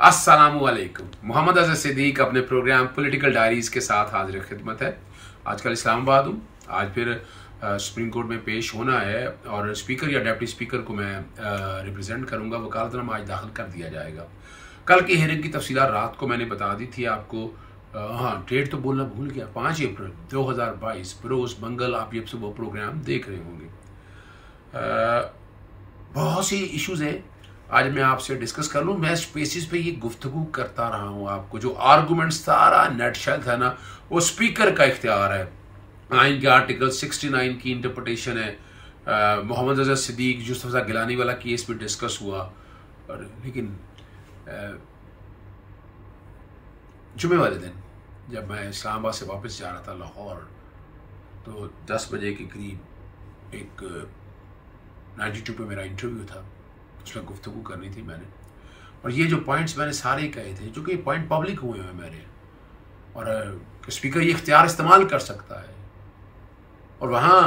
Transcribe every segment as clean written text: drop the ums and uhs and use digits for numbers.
अस्सलामुअलैकुम। मोहम्मद अज़हर सिद्दीक अपने programme political diaries के साथ हाजिर खिदमत है। आजकल इस्लामाबाद हूँ। आज फिर सुप्रीम कोर्ट में पेश होना है और स्पीकर या डिप्टी स्पीकर को मैं रिप्रेजेंट करूँगा। वकालतनामा आज दाखिल कर दिया जाएगा। कल की हियरिंग की तफसीलात रात को मैंने बता दी थी आपको। हाँ, डेट तो बोलना भूल गया, 5 अप्रैल 2022 बरोज़ मंगल। आप ये वो प्रोग्राम देख रहे होंगे। बहुत सी इश्यूज़ हैं, आज मैं आपसे डिस्कस कर लूँ। मैं स्पेसिस पे ये गुफ्तगू करता रहा हूँ आपको। जो आर्गूमेंट सारा नेटशेल था ना, वो स्पीकर का इख्तियार है। आइन के आर्टिकल 69 की इंटरप्रटेशन है। मोहम्मद अज़हर सिद्दीक यूसुफ गिलानी वाला केस भी डिस्कस हुआ। और लेकिन जुमे वाले दिन जब मैं इस्लामाबाद से वापस जा रहा था लाहौर, तो 10 बजे के करीब एक 92 पे मेरा इंटरव्यू था, उसमें गुफ्तगू करनी थी मैंने। और ये जो पॉइंट्स मैंने सारे कहे थे, जो कि पॉइंट पब्लिक हुए हैं मेरे, और स्पीकर ये इख्तियार इस्तेमाल कर सकता है। और वहाँ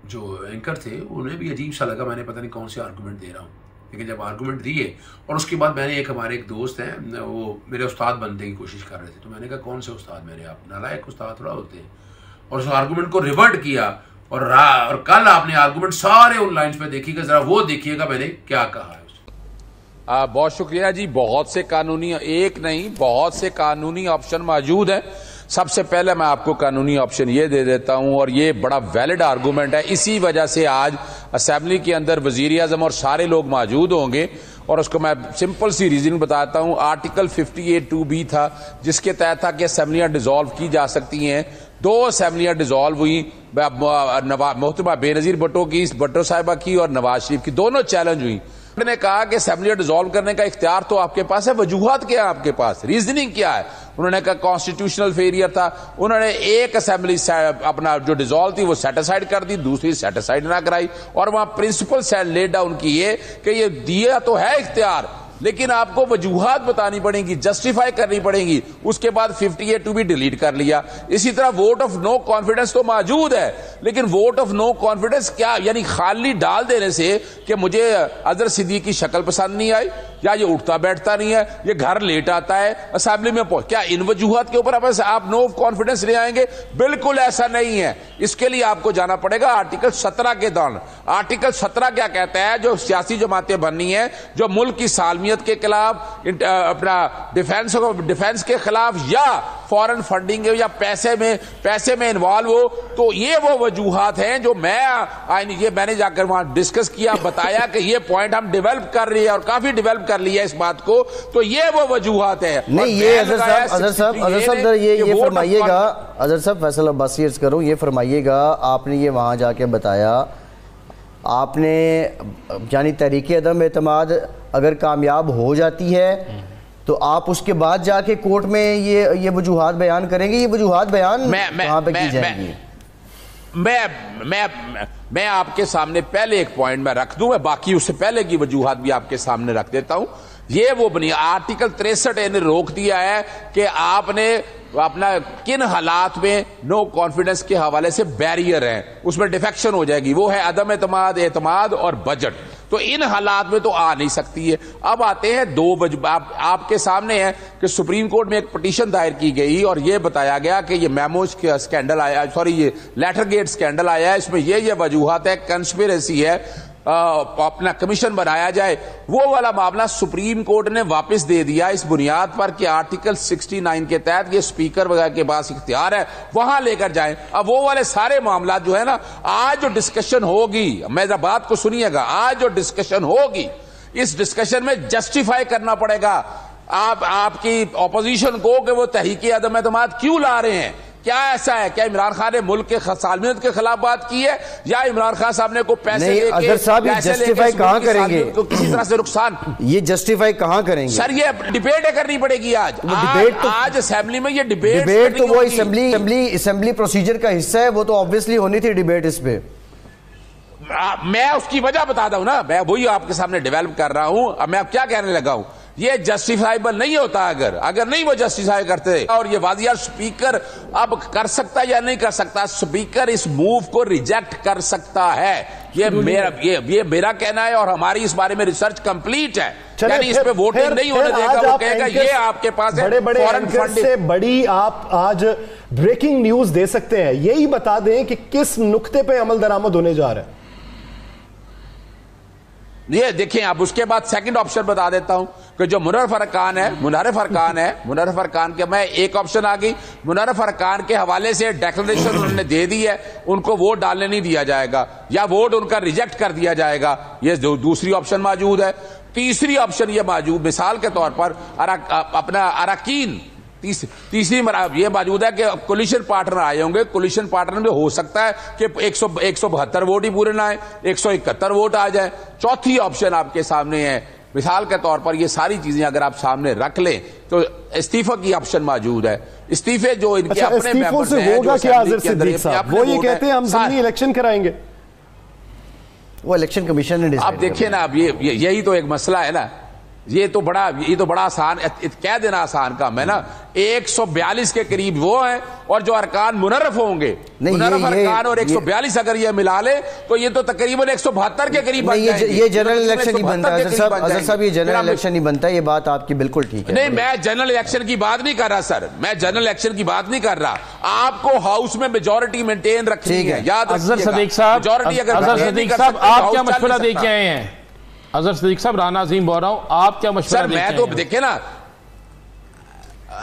जो एंकर थे उन्हें भी अजीब सा लगा, मैंने पता नहीं कौन से आर्गूमेंट दे रहा हूँ। लेकिन जब आर्गूमेंट दिए और उसके बाद मैंने हमारे एक दोस्त हैं, वो मेरे उस्ताद बनने की कोशिश कर रहे थे, तो मैंने कहा कौन से उस्ताद मेरे, आप नालायक उस्ताद थोड़ा होते हैं। और उस आर्गूमेंट को रिवर्ट किया। और कल आपने आर्गूमेंट सारे उन लाइन्स पे देखिएगा, जरा वो देखिएगा मैंने क्या कहा है। बहुत शुक्रिया जी। बहुत से कानूनी, एक नहीं बहुत से कानूनी ऑप्शन मौजूद हैं। सबसे पहले मैं आपको कानूनी ऑप्शन ये दे देता हूं, और ये बड़ा वैलिड आर्गूमेंट है। इसी वजह से आज असेंबली के अंदर वजीर आजम और सारे लोग मौजूद होंगे, और उसको मैं सिंपल सी रीजन बताता हूं। आर्टिकल 58(2)(b) था, जिसके तहत था कि असेंबलियां डिसॉल्व की जा सकती हैं। 2 असेंबलियां डिसॉल्व हुई, मोहतरमा बेनजीर भुट्टो की, भुट्टो साहिबा की, और नवाज शरीफ की, दोनों चैलेंज हुई। उन्होंने कहा कि असेंबली डिसॉल्व करने का इख्तियार तो आपके पास है, वजूहात क्या है आपके पास, रीजनिंग क्या है। उन्होंने कहा कॉन्स्टिट्यूशनल फेलियर था। उन्होंने एक असेंबली अपना जो डिसॉल्व थी वो सेटिसाइड कर दी, दूसरी सेटिसाइड ना कराई, और वहां प्रिंसिपल सेट ले डाउन की ये कि ये दिया तो है इख्तियार, लेकिन आपको वजूहात बतानी पड़ेगी, जस्टिफाई करनी पड़ेगी। उसके बाद 58(2) भी डिलीट कर लिया। इसी तरह वोट ऑफ नो कॉन्फिडेंस तो मौजूद है, लेकिन वोट ऑफ नो कॉन्फिडेंस क्या, यानी खाली डाल देने से कि मुझे अज़हर सिद्दीक की शक्ल पसंद नहीं आई, या ये उठता बैठता नहीं है, ये घर लेट आता है असेंबली में पहुंच, क्या इन वजूहात के ऊपर आप नो कॉन्फिडेंस ले आएंगे? बिल्कुल ऐसा नहीं है। इसके लिए आपको जाना पड़ेगा आर्टिकल 17 के दौरान। आर्टिकल 17 क्या कहता है? जो सियासी जमातें बननी है, जो मुल्क की सालमियत के खिलाफ, अपना डिफेंस के खिलाफ, या फॉरेन फंडिंग या पैसे में इन्वॉल्व हो, तो ये वो वजूहात हैं जो मैंने जाकर वहां डिस्कस किया, बताया कि ये पॉइंट हम डेवलप कर रही है, और काफी डेवलप कर लिया इस बात को। तो ये वो वजूहात है। नहीं, ये अज़हर साहब ये फरमाइएगा, अज़हर साहब फैसल अब्बासी अर्ज करूं, ये फरमाइएगा, आपने ये वहां जाके बताया, आपने यानी तहरीक अदम एतमाद अगर कामयाब हो जाती है तो आप उसके बाद जाके कोर्ट में ये वजूहात बयान करेंगे। ये वजूहात बयान कहां पे की जाएंगी? मैं आपके सामने पहले एक पॉइंट में रख दूं, मैं बाकी उससे पहले की वजूहात भी आपके सामने रख देता हूं। ये वो बनी आर्टिकल 63 ने रोक दिया है कि आपने अपना किन हालात में नो कॉन्फिडेंस के हवाले से बैरियर है, उसमें डिफेक्शन हो जाएगी। वो है अदम एतमाद और बजट। तो इन हालात में तो आ नहीं सकती है। अब आते हैं आपके सामने है कि सुप्रीम कोर्ट में एक पिटीशन दायर की गई, और ये बताया गया कि ये मेमोज का स्कैंडल आया, ये लेटर गेट स्कैंडल आया है, इसमें ये वजूहात है, कंस्पिरेसी है, अपना कमीशन बनाया जाए। वो वाला मामला सुप्रीम कोर्ट ने वापस दे दिया इस बुनियाद पर कि आर्टिकल 69 के तहत ये स्पीकर वगैरह के पास इख्तियार है, वहां लेकर जाएं। अब वो वाले सारे मामला जो है ना, आज जो डिस्कशन होगी, मेरा बात को सुनिएगा, आज जो डिस्कशन होगी, इस डिस्कशन में जस्टिफाई करना पड़ेगा आपकी ऑपोजिशन को कि वो तहरीक अदम एतमाद क्यों ला रहे हैं। क्या ऐसा है? क्या इमरान खान ने मुल्क के सालमियत के खिलाफ बात की है, या इमरान खान साहब ने को पैसे लेके, अज़हर साहब ये जस्टिफाई कहां करेंगे? तो किसी तरह से नुकसान, ये जस्टिफाई कहां करेंगे? सर ये डिबेट करनी पड़ेगी आज। आज असेंबली में ये डिबेट तो वो असेंबली प्रोसीजर का हिस्सा है, वो तो ऑब्वियसली होनी थी डिबेट इस पे। मैं उसकी वजह बताता हूं ना, मैं वही आपके सामने डेवलप कर रहा हूं। अब मैं क्या कहने लगा हूं ये जस्टिफाइबल नहीं होता। अगर नहीं वो जस्टिफाई करते, और ये वादियार स्पीकर अब कर सकता या नहीं कर सकता, स्पीकर इस मूव को रिजेक्ट कर सकता है। ये मेरा कहना है और हमारी इस बारे में रिसर्च कंप्लीट है, यानी इस पे वोटिंग नहीं होने देगा। वो कहेगा ये आपके पास है बड़े फॉरेन फंड से बड़ी आप आज ब्रेकिंग न्यूज दे सकते हैं, यही बता दें कि किस नुक्ते पे अमल दरामद होने जा रहा है। ये देखिए, आप उसके बाद सेकंड ऑप्शन बता देता हूं कि जो मुनर्रफ अरकान के, मैं एक ऑप्शन आ गई, मुनर्रफ अरकान के हवाले से डिक्लेरेशन उन्होंने दे दी है, उनको वोट डालने नहीं दिया जाएगा या वोट उनका रिजेक्ट कर दिया जाएगा। ये दूसरी ऑप्शन मौजूद है। तीसरी ऑप्शन ये मौजूद, मिसाल के तौर पर अपना अरकान, तीसरी ये मौजूद है कि कोलिशन पार्टनर आए होंगे, कोलिशन पार्टनर में हो सकता है कि 172 वोट ही पूरे ना आए, 171 वोट आ जाए। चौथी ऑप्शन आपके सामने है, मिसाल के तौर पर ये सारी चीजें अगर आप सामने रख लें तो इस्तीफा की ऑप्शन मौजूद है। इस्तीफे जो इनके अपने मेंबर्स हैं, होगा क्या आज़िर सिद्दीक साहब? वो ये कहते हैं हम ज़मीनी इलेक्शन कराएंगे, वो इलेक्शन कमीशन ने डिसाइड। आप देखिए ना, अब यही तो एक मसला है ना, ये तो बड़ा आसान कह देना आसान काम है ना। 142 के करीब वो है, और जो अरकान मुनर्रफ होंगे, मुनर्रफ अरकान और 142 अगर ये मिला ले तो ये तो तकरीबन 172 के करीब बन जाएंगे। ये जनरल इलेक्शन नहीं बनता अज़हर साहब, ये जनरल इलेक्शन नहीं बनता। ये बात आपकी बिल्कुल ठीक है। नहीं, मैं जनरल इलेक्शन की बात नहीं कर रहा सर, मैं जनरल इलेक्शन की बात नहीं कर रहा। आपको हाउस में मेजोरिटी मेंटेन रखनी है, याद अज़हर सदीक साहब, मेजोरिटी अगर आप क्या मशवरा दे के आए हैं? अज़हर सिद्दीक साहब, राना अजीम बोल रहा हूं, आप क्या मशवरा देते हैं? मैं तो देखे ना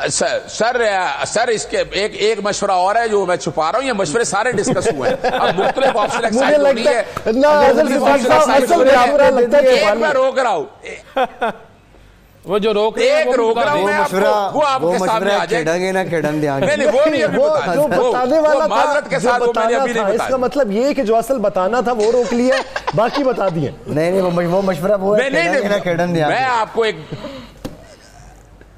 सर इसके एक मशवरा और है जो मैं छुपा रहा हूं, ये मशवरे सारे डिस्कस हुए हैं। अब मुख्तलिफ ऑप्शन एक्साइट होनी है, मैं रोक रहा हूं, वो जो रोक रहा हूं वो आपके सामने आ जाएगा। इसका मतलब ये कि जो असल बताना था वो रोक लिया, बाकी बता दिए। नहीं, वो मशवरा वो मैं आपको एक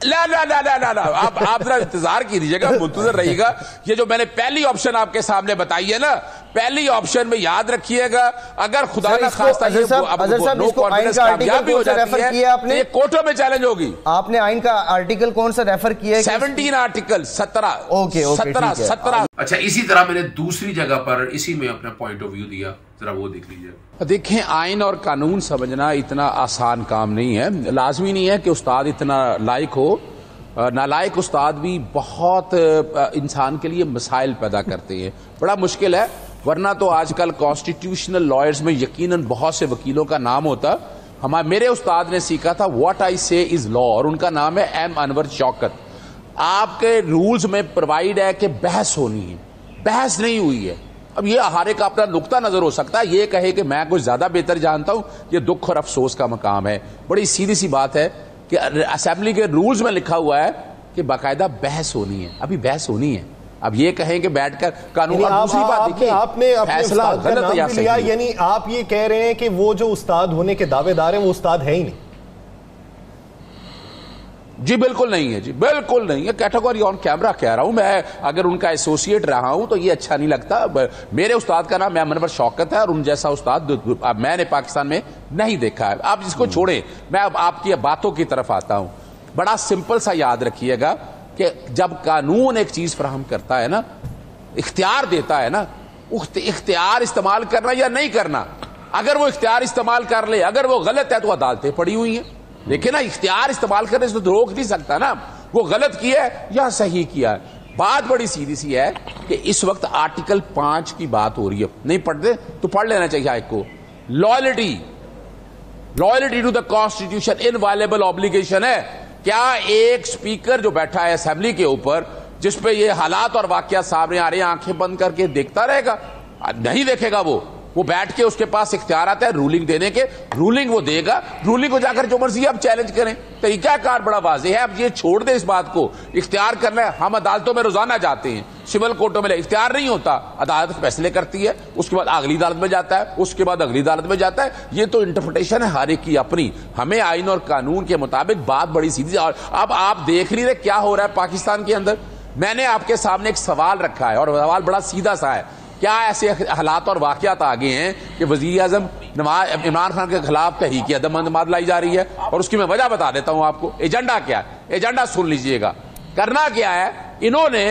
ला आप जरा इंतजार कीजिएगा, मुंतजर रहिएगा। ये जो मैंने पहली ऑप्शन आपके सामने बताई है ना, पहली ऑप्शन में याद रखिएगा, अगर खुदा ना खास्ता ये नो कॉन्फिडेंस कामयाबी हो जाती है, आपने ये कोर्टों में चैलेंज होगी। आपने आइन का आर्टिकल कौन सा रेफर किया है? 17 आर्टिकल 17। ओके 17। अच्छा, इसी तरह मैंने दूसरी जगह पर इसी में अपना पॉइंट ऑफ व्यू दिया, जरा वो देख लीजिए। देखें, आइन और कानून समझना इतना आसान काम नहीं है। लाजमी नहीं है कि उस्ताद इतना लायक हो, नालायक उस्ताद भी बहुत इंसान के लिए मसाइल पैदा करते हैं, बड़ा मुश्किल है। वरना तो आजकल कॉन्स्टिट्यूशनल लॉयर्स में यकीनन बहुत से वकीलों का नाम होता। मेरे उस्ताद ने सीखा था व्हाट आई से इज लॉ, और उनका नाम है एम अनवर शौकत। आपके रूल्स में प्रोवाइड है कि बहस होनी है, बहस नहीं हुई है। अब ये हर एक का अपना नुक्ता नजर हो सकता है, ये कहे कि मैं कुछ ज्यादा बेहतर जानता हूं, ये दुख और अफसोस का मकाम है। बड़ी सीधी सी बात है कि असेंबली के रूल्स में लिखा हुआ है कि बाकायदा बहस होनी है, अभी बहस होनी है। अब ये कहें कि बैठकर कानून, दूसरी बात देखिए, आपने फैसला गलत लिया, यानी आप ये कह रहे हैं कि वो जो उस्ताद होने के दावेदार हैं वो उस्ताद है ही नहीं? जी बिल्कुल नहीं है, जी बिल्कुल नहीं है। कैटेगरी ऑन कैमरा कह रहा हूं मैं, अगर उनका एसोसिएट रहा हूं तो ये अच्छा नहीं लगता। मेरे उस्ताद का नाम अनवर शौकत है, और उन जैसा उस्ताद मैंने पाकिस्तान में नहीं देखा है। आप जिसको छोड़े, मैं अब आपकी बातों की तरफ आता हूं। बड़ा सिंपल सा याद रखिएगा कि जब कानून एक चीज फराहम करता है ना, इख्तियार देता है ना, इख्तियार इस्तेमाल करना या नहीं करना, अगर वो इख्तियार इस्तेमाल कर ले, अगर वो गलत है तो अदालतें पड़ी हुई हैं। देखिए ना, इख्तियार इस्तेमाल करने से तो रोक नहीं सकता ना, वो गलत किया है या सही किया है। बात बड़ी सीधी सी है कि इस वक्त आर्टिकल 5 की बात हो रही है, नहीं पढ़ते तो पढ़ लेना चाहिए आपको। Loyalty to the constitution inviolable obligation है। क्या एक स्पीकर जो बैठा है असेंबली के ऊपर, जिसपे ये हालात और वाकया सामने आ रहे हैं, आंखें बंद करके देखता रहेगा? नहीं देखेगा। वो बैठ के उसके पास इख्तियार आता है रूलिंग देने के, रूलिंग वो देगा, रूलिंग को जाकर जो मर्जी आप चैलेंज करें। तरीकाकार बड़ा वाज़ेह है। अब ये छोड़ दे इस बात को, इख्तियार करना है। हम अदालतों में रोजाना जाते हैं, सिविल कोर्टों में इख्तियार नहीं होता, अदालत फैसले करती है, उसके बाद अगली अदालत में जाता है, उसके बाद अगली अदालत में जाता है। ये तो इंटरप्रिटेशन है हर एक की अपनी। हमें आइन और कानून के मुताबिक बात बड़ी सीधी। और अब आप देख नहीं रहे क्या हो रहा है पाकिस्तान के अंदर। मैंने आपके सामने एक सवाल रखा है, और सवाल बड़ा सीधा सा है। क्या ऐसे हालात और वाकयात आ गए हैं कि वज़ीर आज़म इमरान खान के खिलाफ तहरीक अदम एतमाद लाई जा रही है, और उसकी मैं वजह बता देता हूं आपको। एजेंडा क्या है, एजेंडा सुन लीजिएगा। करना क्या है, इन्होंने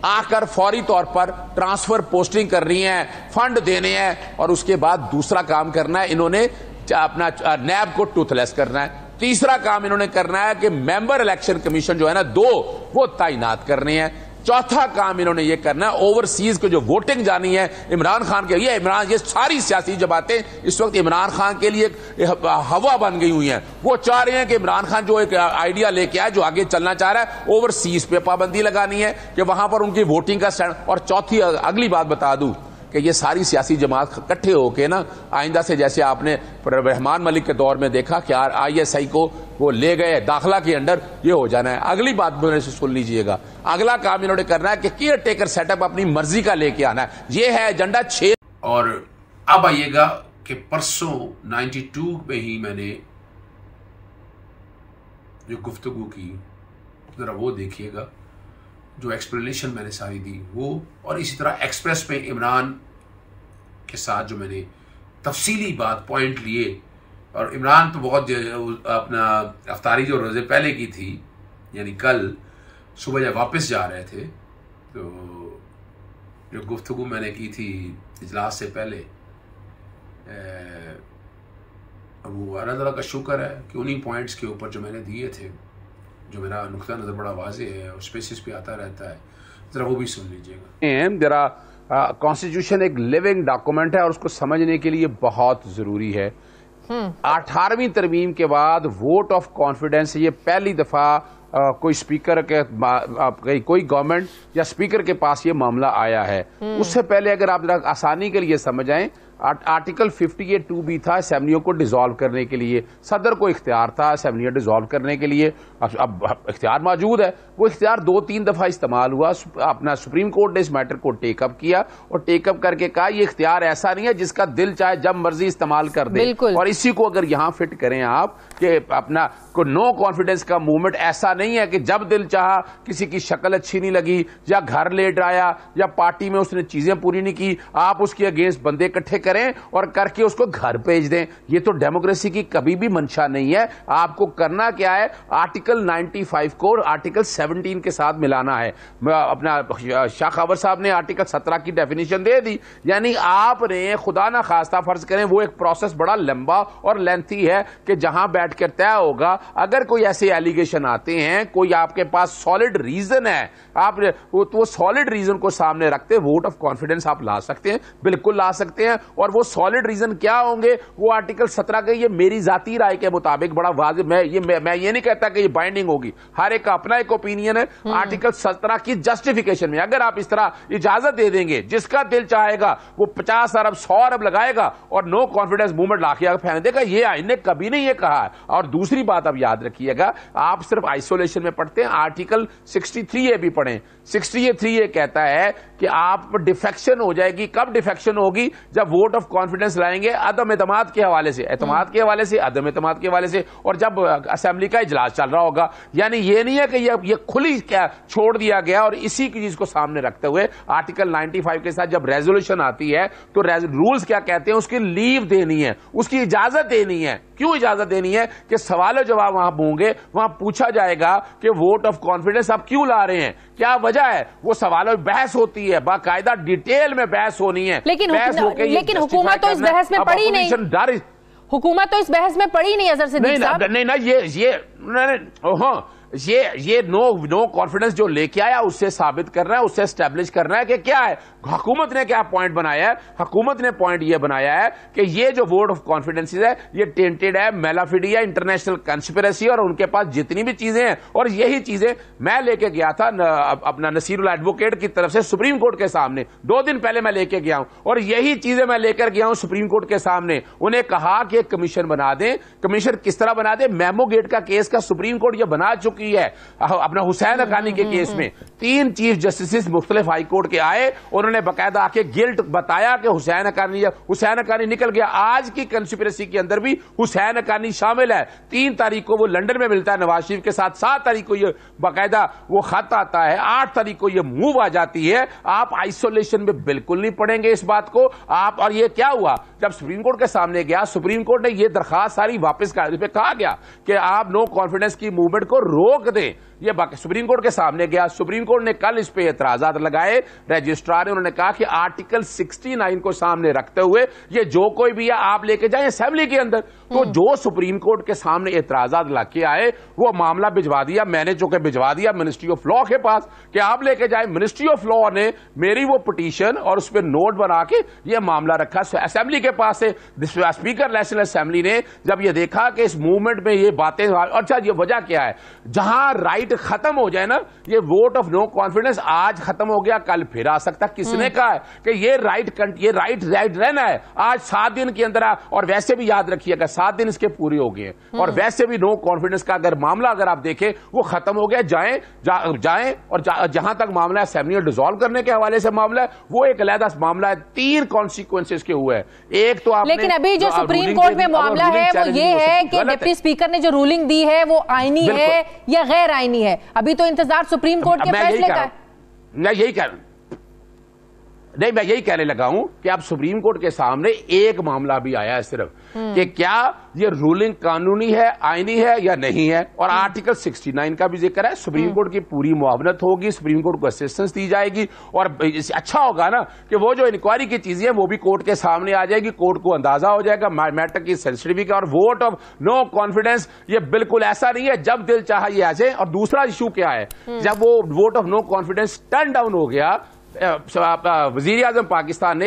आकर फौरी तौर पर ट्रांसफर पोस्टिंग करनी है, फंड देने हैं, और उसके बाद दूसरा काम करना है, इन्होंने अपना नैब को टूथलेस करना है। तीसरा काम इन्होंने करना है कि मेंबर इलेक्शन कमीशन जो है ना 2 वो तैनात करने हैं। चौथा काम इन्होंने ये करना है, ओवरसीज को जो वोटिंग जानी है इमरान खान के, ये सारी सियासी जमातें इस वक्त इमरान खान के लिए हवा बन गई हुई हैं। वो चाह रहे हैं कि इमरान खान जो एक आइडिया लेके आए, जो आगे चलना चाह रहा है, ओवरसीज पे पाबंदी लगानी है कि वहां पर उनकी वोटिंग का स्टैंड। और चौथी अगली बात बता दूं कि ये सारी सियासी जमात इकट्ठे होके ना आइंदा से, जैसे आपने रहमान मलिक के दौर में देखा कि ISI को वो ले गए दाखिला के अंडर, ये हो जाना है। अगली बात मेरे से सुन लीजिएगा, अगला काम इन्होंने करना है कि केयर टेकर सेटअप अपनी मर्जी का लेके आना है। ये है एजेंडा 6। और अब आइएगा कि परसों 92 में ही मैंने जो गुफ्तगू की, जरा वो देखिएगा, जो एक्सप्लेनेशन मैंने सारी दी वो, और इसी तरह एक्सप्रेस में इमरान के साथ जो मैंने तफसीली बात पॉइंट लिए। और इमरान तो बहुत अपना अफ्तारी जो रोज़े पहले की थी, यानी कल सुबह जब वापस जा रहे थे, तो जो गुफ्तगू मैंने की थी इजलास से पहले, वो अल्लाह ताला का शुक्र है कि उन्हीं पॉइंट्स के ऊपर जो मैंने दिए थे, जो मेरा नुक्ता नज़र बड़ा वाज़े है और स्पेसिस पे आता रहता है, जरा वो भी सुन लीजिएगा। जरा कॉन्स्टिट्यूशन एक लिविंग डॉक्यूमेंट है और उसको समझने के लिए बहुत जरूरी है। 18वीं तरमीम के बाद वोट ऑफ कॉन्फिडेंस, ये पहली दफा कोई स्पीकर के कोई गवर्नमेंट या स्पीकर के पास ये मामला आया है। उससे पहले अगर आप जरा आसानी के लिए समझ आए, आर्टिकल 58(2) था असेंबलियों को डिसॉल्व करने के लिए। सदर को इख्तियार था असेंबलियां डिसॉल्व करने के लिए, अब इख्तियार मौजूद है। वो इख्तियार 2-3 दफा इस्तेमाल हुआ। अपना सुप्रीम कोर्ट ने इस मैटर को टेकअप किया और टेकअप करके कहा ये इख्तियार ऐसा नहीं है जिसका दिल चाहे जब मर्जी इस्तेमाल कर दे। और इसी को अगर यहां फिट करें आप कि अपना को नो कॉन्फिडेंस का मूवमेंट ऐसा नहीं है कि जब दिल चाहा, किसी की शक्ल अच्छी नहीं लगी या घर लेट आया या पार्टी में उसने चीजें पूरी नहीं की, आप उसके अगेंस्ट बंदे इकट्ठे करें और करके उसको घर भेज दें। ये तो डेमोक्रेसी की कभी भी मंशा नहीं है। आपको करना क्या है, आर्टिकल 95 को आर्टिकल 17 के साथ मिलाना है। अपना शाह खबर साहब ने आर्टिकल 17 की डेफिनेशन दे दी, यानी आपने खुदा ना खास्ता फर्ज करें, वो एक प्रोसेस बड़ा लंबा और लेंथी है कि जहां बैठ कर तय होगा। अगर कोई ऐसे एलिगेशन आते हैं, कोई आपके पास सॉलिड रीजन है, आप वो सॉलिड रीजन को सामने रखते वोट ऑफ कॉन्फिडेंस आप ला सकते हैं, बिल्कुल ला सकते हैं। और वो सॉलिड रीजन क्या होंगे, वो आर्टिकल 17 के, ये मेरी जाती राय के मुताबिक बड़ा वाज़ेह, मैं ये नहीं कहता कि ये बाइंडिंग होगी, हर एक का अपना एक ओपिनियन है। आर्टिकल 17 की जस्टिफिकेशन में अगर आप इस तरह इजाजत दे देंगे, जिसका दिल चाहेगा वो 50 अरब 100 अरब लगाएगा और नो कॉन्फिडेंस मूवमेंट लाके आगे फेंक देगा, ये आइन ने कभी नहीं ये कहा है। और दूसरी बात आप याद रखिएगा, आप सिर्फ आइसोलेशन में पढ़ते हैं, आर्टिकल 63A भी पढ़ें। 63 ये कहता है कि आप डिफेक्शन हो जाएगी, कब डिफेक्शन होगी, जब वोट ऑफ कॉन्फिडेंस लाएंगे अदम एतमाद के हवाले से, एतमाद के हवाले से, अदम एतमाद के हवाले से, और जब असेंबली का इजलास चल रहा होगा। यानी ये नहीं है कि ये खुली क्या छोड़ दिया गया। और इसी की चीज को सामने रखते हुए आर्टिकल 95 के साथ जब रेजोल्यूशन आती है तो रूल्स क्या कहते हैं, उसकी लीव देनी है, उसकी इजाजत देनी है। क्यों इजाजत देनी है कि सवाल जवाब वहां होंगे, वहां पूछा जाएगा कि वोट ऑफ कॉन्फिडेंस आप क्यों ला रहे हैं, क्या वजह है, वो सवालों में बहस होती है, बाकायदा डिटेल में बहस होनी है। लेकिन हुकूमत तो इस बहस में पड़ी नहीं, हुकूमत तो इस बहस में पड़ी नहीं अजहर सिद्दीकी साहब। नहीं ना, ये नो कॉन्फिडेंस जो लेके आया उससे साबित करना है, उससे एस्टेब्लिश करना है कि क्या है, हुकूमत ने क्या पॉइंट बनाया है। हुकूमत ने पॉइंट ये बनाया है कि ये जो वोट ऑफ कॉन्फिडेंस है ये टेंटेड है, मेलाफिडिया, इंटरनेशनल कंस्पिरेसी, और उनके पास जितनी भी चीजें हैं। और यही चीजें मैं लेके गया था अपना नसीरुल एडवोकेट की तरफ से सुप्रीम कोर्ट के सामने 2 दिन पहले मैं लेके गया हूं, और यही चीजें मैं लेकर गया हूं सुप्रीम कोर्ट के सामने। उन्हें कहा कि एक कमीशन बना दें। कमीशन किस तरह बना दें, मेमो गेट का केस का सुप्रीम कोर्ट ये बना चुकी चुकी है। अपना हुसैन हक्कानी के केस में 3 चीफ जस्टिस मुख्तलिफ हाई कोर्ट के आए, उन्होंने बाकायदा आके गिल्ट बताया कि हुसैन हक्कानी निकल गया। आज की कंस्पिरेसी के अंदर भी हुसैन हक्कानी शामिल है। 3 तारीख को वो लंदन में मिलता है नवाज शरीफ के साथ, 7 तारीख को ये बाकायदा वो खत आता है, 8 तारीख को ये मूव आ जाती है। आप आइसोलेशन में बिल्कुल नहीं पढ़ेंगे इस बात को आप। और ये क्या हुआ जब सुप्रीम कोर्ट के सामने गया, सुप्रीम कोर्ट ने ये दरखास्त सारी वापस कर दी। कहा गया कि आप नो कॉन्फिडेंस की मूवमेंट को रोक दें। ये सुप्रीम कोर्ट के सामने गया, सुप्रीम कोर्ट ने कल इस पे एतराजात लगाए। रजिस्ट्रार ने उन्होंने कहा कि आर्टिकल 69 को सामने रखते हुए ये जो कोई भी है आप लेके जाए असेंबली के अंदर। तो जो सुप्रीम कोर्ट के सामने एतराजात लाके आए वो मामला भिजवा दिया, मैंने चूंकि भिजवा दिया मिनिस्ट्री ऑफ लॉ के पास कि आप लेके जाए। मिनिस्ट्री ऑफ लॉ ने मेरी वो पिटीशन और उस पर नोट बना के ये मामला रखा असेंबली के पास से। स्पीकर नेशनल असेंबली ने जब ये देखा कि इस मूवमेंट में ये बातें, अच्छा ये वजह क्या है, जहां राइट खत्म हो जाए ना, ये वोट ऑफ नो कॉन्फिडेंस आज खत्म हो गया कल फिर आ सकता। किसने कहा है कि ये राइट रहना है आज 7 दिन के अंदर। और वैसे भी याद रखिएगा 7 दिन इसके पूरे हो गए और वैसे भी नो कॉन्फिडेंस का अगर मामला अगर आप देखें वो खत्म हो गया। जाएं और जहां तक मामला है असेंबली में डिसॉल्व करने के हवाले से मामला है वो एक अलग मामला है। 3 कॉन्सिक्वेंसेस के हुए हैं। एक तो लेकिन अभी जो सुप्रीम कोर्ट में मामला है वो ये है कि डिप्टी स्पीकर ने जो रूलिंग दी है वो आईनी है या गैर आईनी है। अभी तो इंतजार सुप्रीम कोर्ट के फैसले का है। मैं यही कहने लगा हूं कि अब सुप्रीम कोर्ट के सामने एक मामला भी आया है सिर्फ कि क्या ये रूलिंग कानूनी है, आईनी है या नहीं है। और आर्टिकल 69 का भी जिक्र है। सुप्रीम कोर्ट की पूरी मुआवनत होगी, सुप्रीम कोर्ट को असिस्टेंस दी जाएगी और अच्छा होगा ना कि वो जो इंक्वायरी की चीजें हैं वो भी कोर्ट के सामने आ जाएगी, कोर्ट को अंदाजा हो जाएगा मैटर की सेंसिटिविटी। और वोट ऑफ नो कॉन्फिडेंस ये बिल्कुल ऐसा नहीं है जब दिल चाहा ये आ जाए। और दूसरा इशू क्या है, जब वो vote of no confidence turn down हो गया वजीर आजम पाकिस्तान ने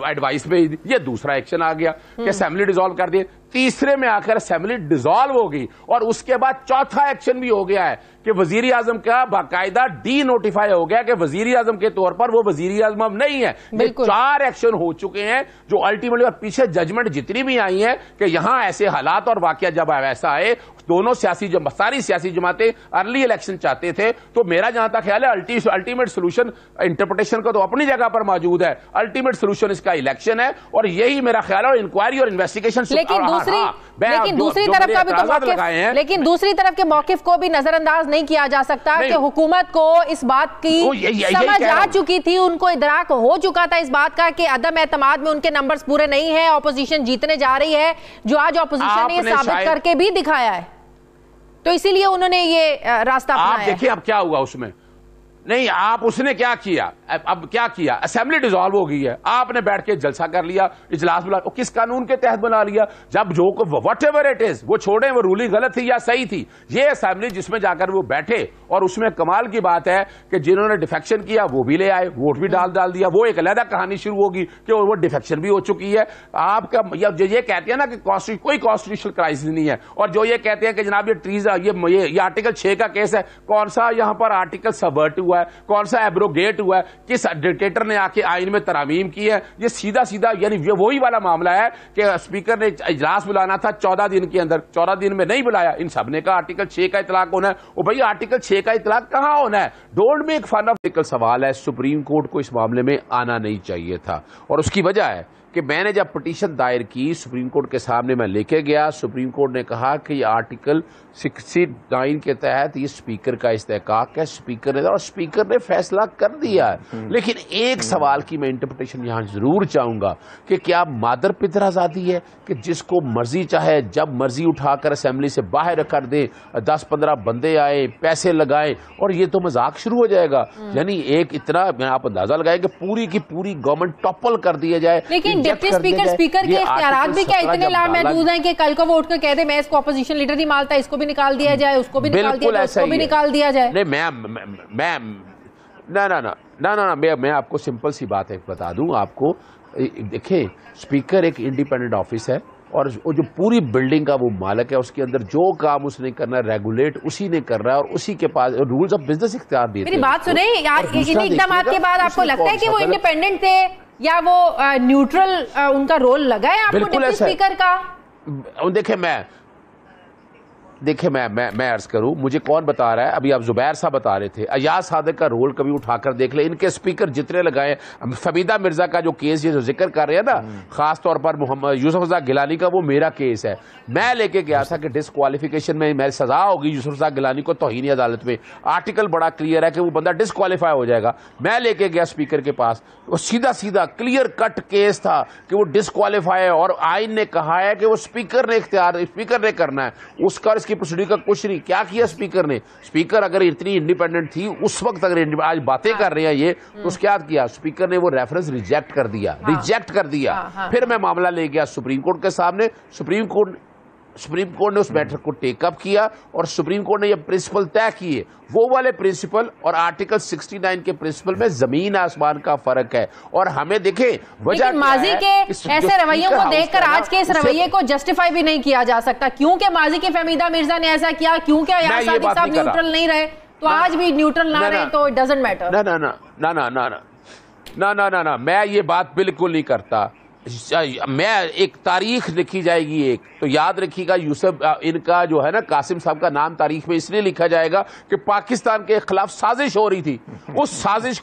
एडवाइस में ये दूसरा एक्शन आ गया कि असेंबली डिसॉल्व कर दिए। तीसरे में आकर असेंबली डिसॉल्व हो गई और उसके बाद चौथा एक्शन भी हो गया है कि वजीर आजम का बाकायदा डी नोटिफाई हो गया कि वजीर आजम के तौर पर वो वजीर आजम अब नहीं है। ये 4 एक्शन हो चुके हैं जो अल्टीमेटली और पीछे जजमेंट जितनी भी आई हैं कि यहां ऐसे हालात और वाकया जब ऐसा आए, दोनों सारी सियासी जमातें अर्ली इलेक्शन चाहते थे। तो मेरा जहां तक ख्याल है अल्टीमेट सोल्यूशन इंटरप्रिटेशन का तो अपनी जगह पर मौजूद है, अल्टीमेट सोल्यूशन इसका इलेक्शन है और यही मेरा ख्याल है। और इंक्वायरी और इन्वेस्टिगेशन लेकिन दूसरी तरफ का भी तो मौकिफ, लेकिन दूसरी तरफ के मौकिफ को भी नजरअंदाज नहीं किया जा सकता कि हुकूमत को इस बात की समझ आ चुकी थी, उनको इदराक हो चुका था इस बात का कि अदम एतमाद में उनके नंबर्स पूरे नहीं है, ऑपोजिशन जीतने जा रही है, जो आज ऑपोजिशन ने साबित करके भी दिखाया है। तो इसीलिए उन्होंने ये रास्ता अपनाया। आप देखिए अब क्या हुआ उसमें। नहीं आप उसने क्या किया, अब क्या किया, असेंबली डिसॉल्व हो गई है, आपने बैठ के जलसा कर लिया, इजलास बुला, किस कानून के तहत बना लिया। जब जो वट एवर इट इज, वो छोड़े वो रूलिंग गलत थी या सही थी, ये असेंबली जिसमें जाकर वो बैठे और उसमें कमाल की बात है कि जिन्होंने डिफेक्शन किया वो भी ले आए, वोट भी डाल दिया। वो एक अलग कहानी शुरू होगी कि वो डिफेक्शन भी हो चुकी है। आपका ये कहते हैं ना कि कोई कॉन्स्टिट्यूशनल क्राइसिस नहीं है। और जो ये कहते हैं कि जनाब ये ट्रीज ये आर्टिकल 6 का केस है, कौन सा यहां पर आर्टिकल सबवर्ट हुआ है, कौन सा एब्रोगेट हुआ है, किस डिक्टेटर ने आके आइन में तरामीम की है। ये सीधा यानी वही वाला मामला है कि स्पीकर ने इजलास बुलाना था 14 दिन के अंदर, 14 दिन में नहीं बुलाया। इन सब ने कहा आर्टिकल 6 का इतलाक होना है। और भाई आर्टिकल 6 का इतलाक कहां होना है? Don't make fun of. सवाल है सुप्रीम कोर्ट को इस मामले में आना नहीं चाहिए था और उसकी वजह है कि मैंने जब पिटीशन दायर की सुप्रीम कोर्ट के सामने मैं लेके गया, सुप्रीम कोर्ट ने कहा कि ये आर्टिकल 69 के तहत ये स्पीकर का इस्तेहकाक है, स्पीकर ने, और स्पीकर ने फैसला कर दिया है। लेकिन एक सवाल की मैं इंटरप्रिटेशन यहां जरूर चाहूंगा कि क्या मादर पितर आजादी है कि जिसको मर्जी चाहे जब मर्जी उठाकर असेंबली से बाहर कर दे, 10-15 बंदे आए, पैसे लगाए और ये तो मजाक शुरू हो जाएगा। यानी एक इतना आप अंदाजा लगाए कि पूरी की पूरी गवर्नमेंट टॉपल कर दिया जाए। लेकिन डिप्टी स्पीकर के इख्तियारात भी क्या इतने लामहदूद हैं कि कल को वो उठकर कह दे मैं इसको अपोजिशन लीडर नहीं मानता, इसको भी निकाल दिया जाए, उसको भी निकाल दिया जाए, उसको भी निकाल दिया जाए। नहीं मैं आपको सिंपल सी बात है बता दूं आपको। देखिए स्पीकर एक इंडिपेंडेंट ऑफिस है और जो पूरी बिल्डिंग का वो मालिक है, उसके अंदर जो काम उसने करना है रेगुलेट उसी ने कर रहा है और उसी के पास रूल्स ऑफ बिजनेस इख्तियार दिए। मेरी बात सुने, इन इक़दामात के बाद आपको लगता है कि वो इंडिपेंडेंट थे या वो न्यूट्रल उनका रोल लगा है आपको डिप्टी स्पीकर का? देखिए देखिए मैं अर्ज करूं, मुझे कौन बता रहा है, अभी आप जुबैर साहब बता रहे थे, अयाज सादिक का रोल कभी उठाकर देख ले, इनके स्पीकर जितने लगाए, फबीदा मिर्जा का जो केस ये जो जिक्र कर रहे हैं ना, खास तौर पर मोहम्मद यूसुफ रज़ा गिलानी का, वो मेरा केस है। मैं लेके गया था कि डिसक्वालिफिकेशन में मेरी सजा होगी यूसुफ रज़ा गिलानी को तौहीन अदालत में, आर्टिकल बड़ा क्लियर है कि वो बंदा डिसक्वालीफाई हो जाएगा। मैं लेके गया स्पीकर के पास, वो सीधा सीधा क्लियर कट केस था कि वो डिसक्वालीफाई है, और आइन ने कहा है कि वो स्पीकर ने इख्तियार, स्पीकर ने करना है उसका, इसकी प्रोसीडिंग का कुछ नहीं। क्या किया स्पीकर ने? स्पीकर अगर इतनी इंडिपेंडेंट थी उस वक्त, अगर आज बातें कर रहे हैं ये, तो क्या किया स्पीकर ने? वो रेफरेंस रिजेक्ट कर दिया, रिजेक्ट कर दिया। फिर मैं मामला ले गया सुप्रीम कोर्ट के सामने, सुप्रीम कोर्ट ने उस मैटर को टेकअप किया, और सुप्रीम कोर्ट ने ये प्रिंसिपल तय किए, वो वाले प्रिंसिपल और आर्टिकल 69 के प्रिंसिपल में जमीन आसमान का फर्क है। और हमें देखें, वजह माजी के ऐसे रवैयों को देखकर आज के इस रवैये को जस्टिफाई भी नहीं किया जा सकता, क्योंकि माजी के फहमीदा मिर्जा ने ऐसा किया, क्योंकि अयाज सादिक साहब न्यूट्रल नहीं रहे, तो आज भी न्यूट्रल ना रहे तो इट डजंट मैटर। ना, मैं ये बात बिल्कुल नहीं करता। मैं एक तारीख लिखी जाएगी एक, तो याद रखिएगा यूसुफ इनका जो है ना, कासिम साहब का नाम तारीख में इसलिए लिखा जाएगा कि पाकिस्तान के खिलाफ साजिश हो रही थी, उस साजिश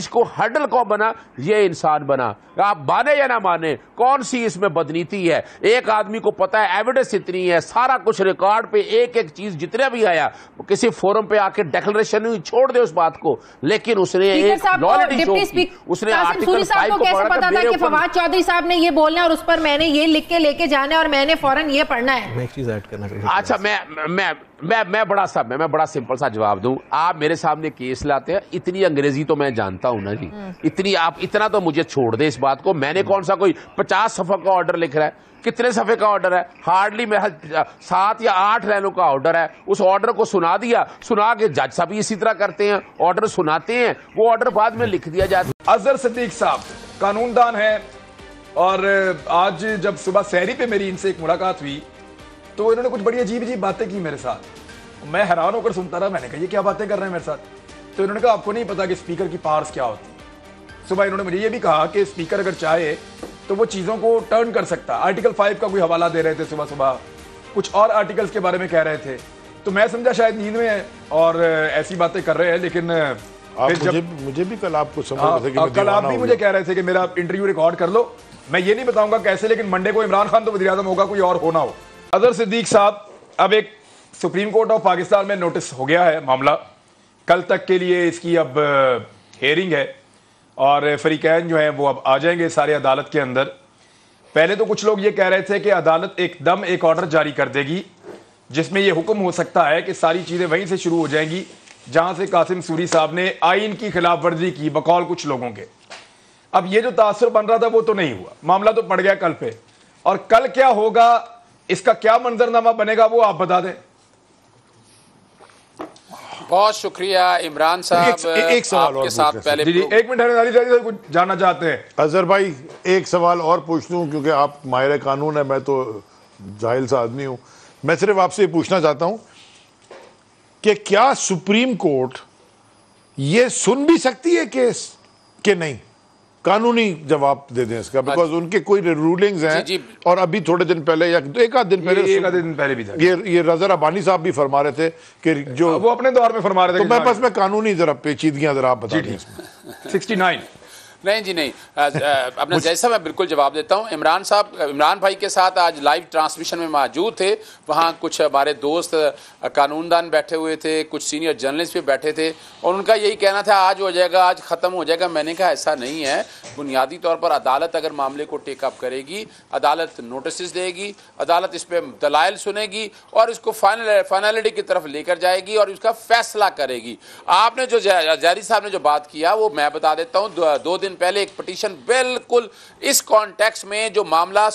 को हडल कौन बना? ये इंसान बना। आप माने या ना माने, कौन सी इसमें बदनीति है? एक आदमी को पता है एविडेंस इतनी है, सारा कुछ रिकॉर्ड पे, एक एक चीज जितने भी आया, किसी फोरम पे आके डिक्लेरेशन नहीं, छोड़ दे उस बात को, लेकिन उसने एक लॉयल्टी शो की, उसने आर्टिकल 5 को पढ़ा। चौधरी साहब ने ये बोलना और उस पर मैंने ये लिख के लेके जाना और मैंने फौरन ये पढ़ना है। मैं एक चीज ऐड करना। अच्छा, मैं बड़ा सिंपल सा जवाब दूं। आप मेरे सामने केस लाते हैं, इतनी अंग्रेजी तो मैं जानता हूं ना जी, इतनी आप इतना तो मुझे छोड़ दे इस बात को। मैंने कौन सा कोई 50 सफ़ा का ऑर्डर लिख रहा है? कितने सफ़े का ऑर्डर है? हार्डली मेरा 7 या 8 लाइनों का ऑर्डर है। उस ऑर्डर को सुना दिया, सुना के जज साहब इसी तरह करते हैं, ऑर्डर सुनाते हैं, वो ऑर्डर बाद में लिख दिया जाता है। अजहर सिद्दीक साहब कानूनदान है, और आज जब सुबह सहरी पे मेरी इनसे एक मुलाकात हुई तो इन्होंने कुछ बड़ी अजीब अजीब बातें की मेरे साथ। मैं हैरान होकर सुनता रहा। मैंने कहा ये क्या बातें कर रहे हैं मेरे साथ? तो इन्होंने कहा आपको नहीं पता कि स्पीकर की पावर्स क्या होती है। सुबह इन्होंने मुझे ये भी कहा कि स्पीकर अगर चाहे तो वो चीज़ों को टर्न कर सकता। आर्टिकल 5 का कोई हवाला दे रहे थे सुबह सुबह, कुछ और आर्टिकल्स के बारे में कह रहे थे, तो मैं समझा शायद नींद में है और ऐसी बातें कर रहे हैं। लेकिन मुझे भी कल आपको कल आप भी मुझे कह रहे थे कि मेरा इंटरव्यू रिकॉर्ड कर लो। मैं ये नहीं बताऊंगा कैसे, लेकिन मंडे को इमरान खान तो वज़ीर आज़म होगा, कोई और होना हो। अजहर सिद्दीक साहब, अब एक सुप्रीम कोर्ट ऑफ पाकिस्तान में नोटिस हो गया है मामला, कल तक के लिए इसकी अब हेयरिंग है, और फरीकैन जो है वो अब आ जाएंगे सारे अदालत के अंदर। पहले तो कुछ लोग ये कह रहे थे कि अदालत एकदम एक ऑर्डर जारी कर देगी जिसमें यह हुक्म हो सकता है कि सारी चीजें वहीं से शुरू हो जाएंगी जहां से कासिम सूरी साहब ने आइन की खिलाफ वर्जी की बकौल कुछ लोगों के। अब ये जो तासुर बन रहा था वो तो नहीं हुआ, मामला तो पड़ गया कल पे, और कल क्या होगा, इसका क्या मंजरनामा बनेगा, वो आप बता दें। बहुत शुक्रिया इमरान साहब। एक सवाल और साथ पहले जी, 1 मिनट कुछ जानना चाहते हैं। अजहर भाई, एक सवाल और पूछ लूं, क्योंकि आप माहिर कानून है, मैं तो जाहिल सा आदमी हूं। मैं सिर्फ आपसे ये पूछना चाहता हूं कि क्या सुप्रीम कोर्ट ये सुन भी सकती है केस कि नहीं? कानूनी जवाब दे दें इसका, बिकॉज उनके कोई रूलिंग्स हैं। जी। और अभी थोड़े दिन पहले या एक आध दिन पहले भी था, ये रज़ा रब्बानी साहब भी फरमा रहे थे कि जो वो अपने दौर में फरमा रहे थे। तो मैं बस कानूनी जरा पेचीदगियां जरा आप बता दें। 69 नहीं जी नहीं, अपने जैसा मैं बिल्कुल जवाब देता हूं। इमरान भाई के साथ आज लाइव ट्रांसमिशन में मौजूद थे, वहां कुछ हमारे दोस्त कानूनदान बैठे हुए थे, कुछ सीनियर जर्नलिस्ट भी बैठे थे, और उनका यही कहना था आज हो जाएगा, आज ख़त्म हो जाएगा। मैंने कहा ऐसा नहीं है। बुनियादी तौर पर अदालत अगर मामले को टेकअप करेगी, अदालत नोटिस देगी, अदालत इस पर दलाइल सुनेगी और इसको फाइनलिटी की तरफ लेकर जाएगी और इसका फैसला करेगी। आपने जो जैरी साहब ने जो बात किया वो मैं बता देता हूँ। 2 दिन पहले एक पिटीशन बिल्कुल इस कॉन्टेक्स्ट में जो मामला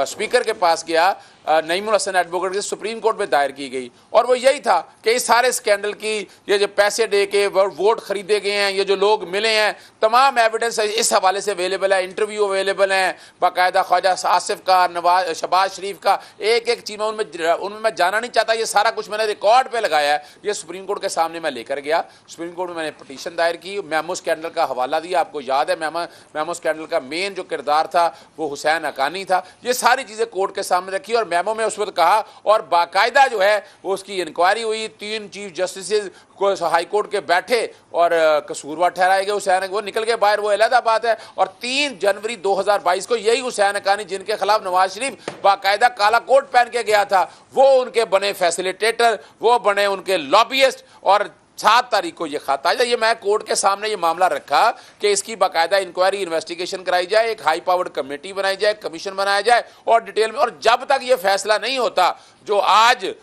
स्पीकर के पास गया, नईमुल हसन एडवोकेट के सुप्रीम कोर्ट में दायर की गई, और वो यही था कि इस सारे स्कैंडल की, ये जो पैसे दे के वोट खरीदे गए हैं, ये जो लोग मिले हैं, तमाम एविडेंस इस हवाले से अवेलेबल है, इंटरव्यू अवेलेबल हैं बाकायदा, ख्वाजा आसिफ का, शहबाज शरीफ का, एक एक चीज़ उनमें मैं जाना नहीं चाहता। ये सारा कुछ मैंने रिकॉर्ड पे लगाया है, ये सुप्रीम कोर्ट के सामने मैं लेकर गया। सुप्रीम कोर्ट में मैंने पिटीशन दायर की, मैमो स्कैंडल का हवाला दिया। आपको याद है मैमो स्कैंडल का मेन जो किरदार था वो हुसैन हकानी था। ये सारी चीज़ें कोर्ट के सामने रखी और मेमो में उस वक्त कहा, और बाकायदा जो है वो उसकी इंक्वायरी हुई, 3 चीफ जस्टिस को हाई कोर्ट के बैठे और कसूरवार ठहराए गए हुसैन, वो निकल के बाहर, वो अलग बात है। और 3 जनवरी 2022 को यही हुसैन हक्कानी जिनके खिलाफ नवाज शरीफ बाकायदा काला कोट पहन के गया था, वो उनके बने फैसिलिटेटर, वो बने उनके लॉबियस्ट। और 7 तारीख को ये खाता है, ये मैं कोर्ट के सामने ये मामला रखा कि इसकी बाकायदा इंक्वायरी इन्वेस्टिगेशन कराई जाए, एक हाई पावर्ड कमेटी बनाई जाए, कमीशन बनाया जाए और डिटेल में, और जब तक ये फैसला नहीं होता जो आज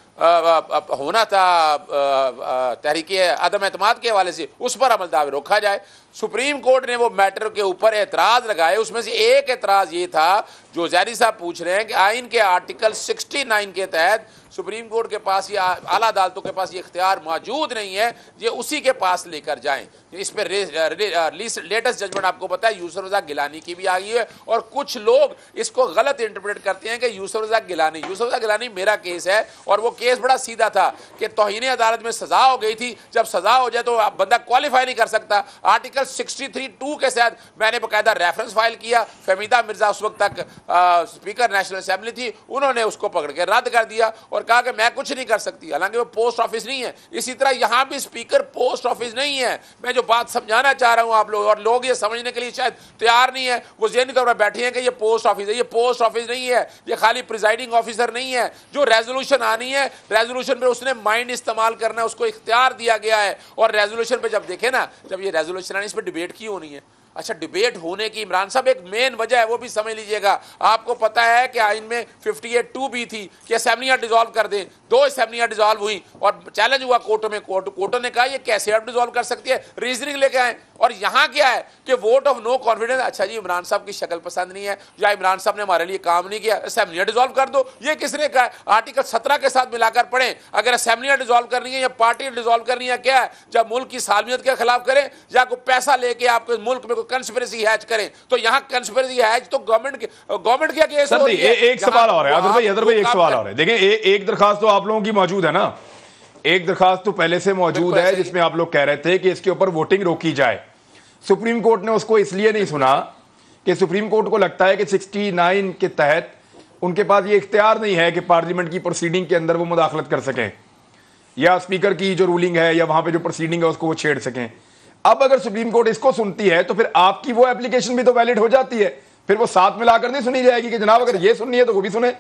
होना था तहरीके अदम एतमाद के हवाले से, उस पर अमलदावे रोका जाए। सुप्रीम कोर्ट ने वो मैटर के ऊपर एतराज लगाए, उसमें से एक एतराज ये था जो ज़ैदी साहब पूछ रहे हैं कि आइन के आर्टिकल 69 के तहत सुप्रीम कोर्ट के पास या आला अदालतों के पास ये इख्तियार मौजूद नहीं है, ये उसी के पास लेकर जाएं। इस पर लेटेस्ट जजमेंट आपको पता है यूसुफ रज़ाक गिलानी की भी आ गई है, और कुछ लोग इसको गलत इंटरप्रेट करते हैं कि यूसुफ रज़ाक गिलानी मेरा केस है, और वो केस बड़ा सीधा था कि तौहीन अदालत में सजा हो गई थी, जब सजा हो जाए तो बंदा क्वालिफाई नहीं कर सकता। आर्टिकल 63(2) के साथ मैंने बाकायदा रेफरेंस फाइल किया, फहमीदा मिर्जा उस वक्त तक स्पीकर नेशनल असेंबली थी, उन्होंने उसको पकड़ के रद्द कर दिया और कहा कि मैं कुछ नहीं कर सकती, हालांकि वो पोस्ट ऑफिस नहीं है। इसी तरह यहां भी स्पीकर पोस्ट ऑफिस नहीं है। मैं जो बात समझाना चाह रहा हूं आप लोग, और लोग ये समझने के लिए शायद तैयार नहीं है, वो ज़हनी तौर पर बैठे हैं कि ये पोस्ट ऑफिस है। ये पोस्ट ऑफिस नहीं है, ये खाली प्रिजाइडिंग ऑफिसर नहीं है। जो रेजोल्यूशन आनी है, रेजोल्यूशन पे उसने माइंड इस्तेमाल करना है, उसको इख्तियार दिया गया है। और रेजोल्यूशन पे जब देखे ना, जब ये रेजोल्यूशन आनी, इस पर डिबेट क्यों होनी है? अच्छा, डिबेट होने की इमरान साहब एक मेन वजह है, वो भी समझ लीजिएगा। आपको पता है कि आइन में 58(2) भी थी कि असेंबलियां डिसॉल्व कर दें। 2 असेंबलियां डिसॉल्व हुई और चैलेंज हुआ कोर्टों में, कोर्टों ने कहा ये कैसे आप डिसॉल्व कर सकती है, रीजनिंग लेके आए। और यहाँ क्या है कि वोट ऑफ नो कॉन्फिडेंस। अच्छा जी, इमरान साहब की शक्ल पसंद नहीं है या इमरान साहब ने हमारे लिए काम नहीं किया, असेंबलियां डिसॉल्व कर दो। ये किसने कहा? आर्टिकल 17 के साथ मिलाकर पढ़ें। अगर असेंबलियां डिसॉल्व करनी है या पार्टी डिसॉल्व करनी है, क्या है? जब मुल्क की सालमियत के खिलाफ करें या कोई पैसा लेके आपके मुल्क में कोई कंस्पिरेसी हैच करें, तो यहाँ कंस्पिरेसी हैच तो गवर्नमेंट के अगेंस्ट हो रही है। एक सवाल और है अदर भाई, एक सवाल और है। देखिए, एक दरखास्त तो आप लोगों की मौजूद है ना, एक दरखास्त तो पहले से मौजूद है जिसमें आप लोग कह रहे थे कि इसके ऊपर वोटिंग रोकी जाए। सुप्रीम कोर्ट ने उसको इसलिए नहीं सुना कि सुप्रीम कोर्ट को लगता है कि 69 के तहत उनके पास ये इख्तियार नहीं है कि पार्लियामेंट की प्रोसीडिंग के अंदर वो मुदाखलत कर सकें या स्पीकर की जो रूलिंग है या वहां पे जो प्रोसीडिंग है उसको वो छेड़ सकें। अब अगर सुप्रीम कोर्ट इसको सुनती है तो फिर आपकी वो एप्लीकेशन भी तो वैलिड हो जाती है, फिर वो साथ मिलाकर नहीं सुनी जाएगी कि जनाब अगर ये सुननी है तो वो भी सुने।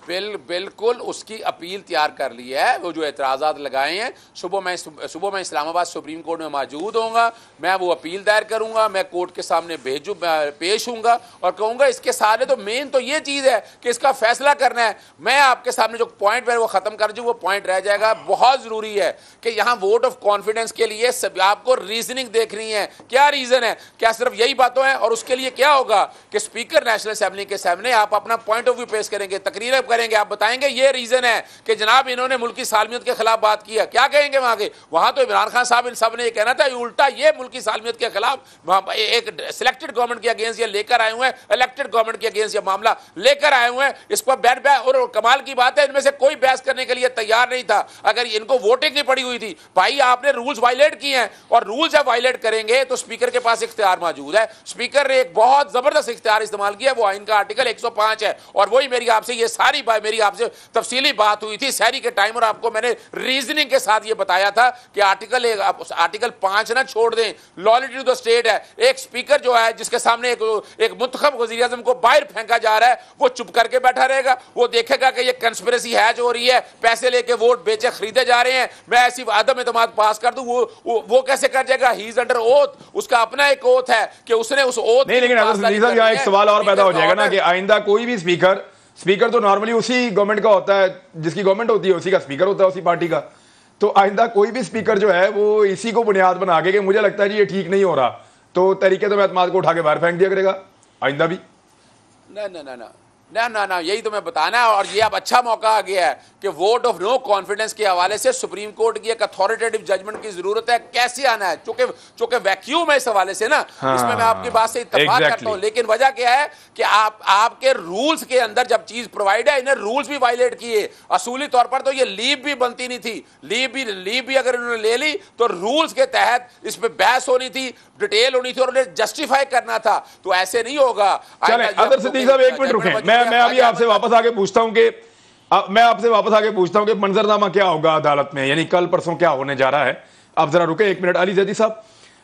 बिल्कुल उसकी अपील तैयार कर ली है। वो जो एतराज़ात लगाए हैं, सुबह मैं इस्लामाबाद सुप्रीम कोर्ट में मौजूद होऊंगा, मैं वो अपील दायर करूंगा, मैं कोर्ट के सामने पेश होऊंगा और कहूंगा इसके सारे तो मेन तो ये चीज़ है कि इसका फैसला करना है। मैं आपके सामने जो पॉइंट है वो ख़त्म कर दूँ, वो पॉइंट रह जाएगा। बहुत ज़रूरी है कि यहाँ वोट ऑफ कॉन्फिडेंस के लिए आपको रीजनिंग देखनी है। क्या रीज़न है? क्या सिर्फ यही बातों है? और उसके लिए क्या होगा कि स्पीकर नेशनल असेंबली के सामने आप अपना पॉइंट ऑफ व्यू पेश करेंगे, तकरीर करेंगे, आप बताएंगे ये रीजन है कि जनाब इन्होंने मुल्क की सालमियत के खिलाफ बात की है। क्या कहेंगे वहां तो इमरान खान साहब इन सब ने ये कहना था, उल्टा ये मुल्क की सालमियत के खिलाफ एक सिलेक्टेड गवर्नमेंट के अगेंस्ट ये लेकर आए हुए हैं, इलेक्टेड गवर्नमेंट के अगेंस्ट ये मामला लेकर आए हुए हैं। इस पर बैठ और कमाल की बात है, इनमें से कोई बहस करने के लिए तैयार नहीं था। अगर इनको वोटिंग नहीं पड़ी हुई थी, भाई आपने रूल्स वायलेट किए हैं, और रूल्स जब वायलेट करेंगे तो स्पीकर के पास इख्तियार मौजूद है। स्पीकर ने एक बहुत जबरदस्त इख्तियार इस्तेमाल किया, वो आइन का आर्टिकल 105 है। और वही मेरी आपसे ये सारी मेरी आपसे तफसीली बात हुई थी सहरी के टाइम, और आपको मैंने रीजनिंग के साथ ये बताया था कि आर्टिकल 5 ना छोड़ दें, लॉयल्टी टू द स्टेट है। एक स्पीकर जो है जिसके सामने एक मुंतखब वज़ीर आज़म को बाहर फेंका जा रहा है, वो चुप करके बैठा रहेगा? वो देखेगा कि ये कंस्पिरेसी हैच हो रही है, पैसे लेके वोट बेचे खरीदे जा रहे हैं, मैं ऐसी अदम एतमाद पास कर दूं, वो कैसे कर जाएगा? ही इज अंडर ओथ, उसका अपना एक ओथ है कि उसने उस ओथ नहीं। लेकिन यहाँ एक सवाल और पैदा हो जाएगा ना कि आइंदा कोई भी स्पीकर तो नॉर्मली उसी गवर्नमेंट का होता है, जिसकी गवर्नमेंट होती है उसी का स्पीकर होता है, उसी पार्टी का। तो आइंदा कोई भी स्पीकर जो है वो इसी को बुनियाद बना के कि मुझे लगता है जी ये ठीक नहीं हो रहा, तो तरीके तो एतमाद को उठा के बाहर फेंक दिया करेगा आइंदा भी। ना, यही तो मैं बताना है। और ये अब अच्छा मौका आ गया है कि वोट ऑफ नो कॉन्फिडेंस के हवाले से सुप्रीम कोर्ट की एक अथॉरिटेटिव जजमेंट की जरूरत है। कैसे आना है? चूंकि वैक्यूम है इस हवाले से ना, इसमें मैं आपकी बात से इत्तेफाक करता हूं। लेकिन वजह क्या है कि आपके रूल्स के अंदर जब चीज प्रोवाइड है, इन्हें रूल्स भी वायलेट किए। असूली तौर पर तो ये लीव भी बनती नहीं थी। लीव भी अगर इन्होंने ले ली तो रूल्स के तहत इस पर बहस होनी थी, डिटेल होनी थी और उन्हें जस्टिफाई करना था। तो ऐसे नहीं होगा। अदर सिद्दीक साहब एक मिनट रुकें, मैं अभी आपसे वापस आके पूछता हूं कि मंजरनामा क्या होगा अदालत में, यानी कल परसों क्या होने जा रहा है। आप जरा रुके 1 मिनट। अली जैदी साहब,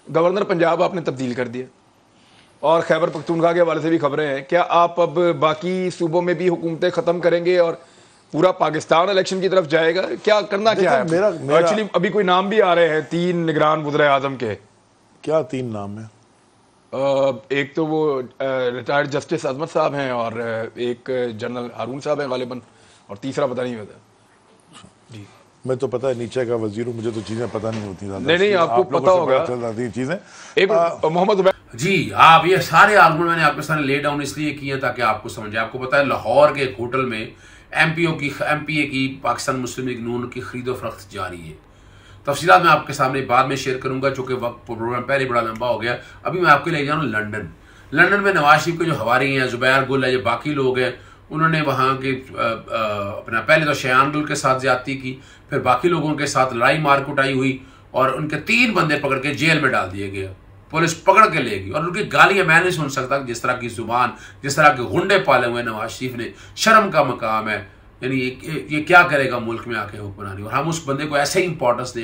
गवर्नर पंजाब आपने तब्दील कर दिया और खैबर पख्तूनख्वा के हवाले से भी खबरें हैं, क्या आप अब बाकी सूबों में भी हुकूमतें खत्म करेंगे और पूरा पाकिस्तान इलेक्शन की तरफ जाएगा? क्या करना क्या है? एक्चुअली अभी कोई नाम भी आ रहे हैं 3 निगरान वज़ीर आज़म के। क्या 3 नाम है? एक तो वो रिटायर्ड जस्टिस अजमत साहब हैं और एक जनरल हारून साहब हैं गालिबन, और तीसरा पता नहीं होता जी। मैं तो पता है नीचे का वजीर हूँ, मुझे तो चीजें पता नहीं होती। नहीं, आपको पता होगा चीजें। एक मोहम्मद जी, आप ये सारे आर्गुमेंट मैंने आपके सामने ले डाउन इसलिए किए ताकि आपको समझे। आपको पता है लाहौर के एक होटल में एमपीए की पाकिस्तान मुस्लिम लीग नून की खरीदो फरोख्त जारी है। तफसीलात मैं आपके सामने बाद में शेयर करूंगा, चूंकि वक्त प्रोग्राम पहले बड़ा लंबा हो गया। अभी मैं आपके ले जा रहा हूँ लंदन में नवाज शरीफ के जो हवारी हैं, जुबैर गुल है, जो बाकी लोग हैं, उन्होंने वहाँ के अपना पहले तो शयान गुल के साथ ज्यादती की, फिर बाकी लोगों के साथ लड़ाई मार कुटाई हुई और उनके 3 बंदे पकड़ के जेल में डाल दिए गए। पुलिस पकड़ के ले गई और उनकी गालियां मैं नहीं सुन सकता। जिस तरह की जुबान, जिस तरह के गुंडे पाले हुए नवाज शरीफ ने, शर्म का मकाम है। यानी ये क्या करेगा मुल्क में आके हुक्मरानी, और हम उस बंदे को ऐसे ही इंपॉर्टेंस दे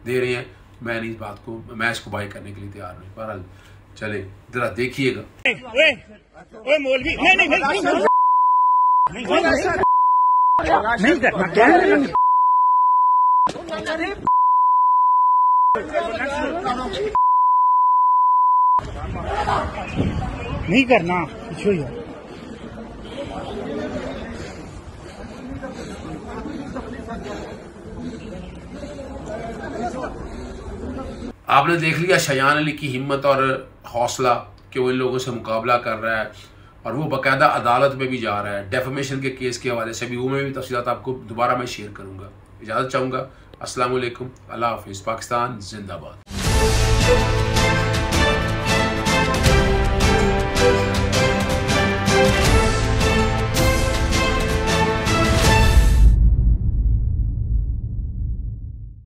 रहे हैं। मैं नहीं, इस बात को मैं इसको बाई करने के लिए तैयार नहीं। बहरहाल चले जरा देखिएगा। नहीं करना पीछे ही आपने देख लिया शयान अली की हिम्मत और हौसला कि वो इन लोगों से मुकाबला कर रहा है और वो बाकायदा अदालत में भी जा रहा है डेफेमेशन के केस के हवाले से भी। वो मैं भी तफसीलात आपको दोबारा मैं शेयर करूंगा। इजाज़त चाहूँगा। अस्सलाम वालेकुम, अल्लाह हाफिज़। पाकिस्तान जिंदाबाद।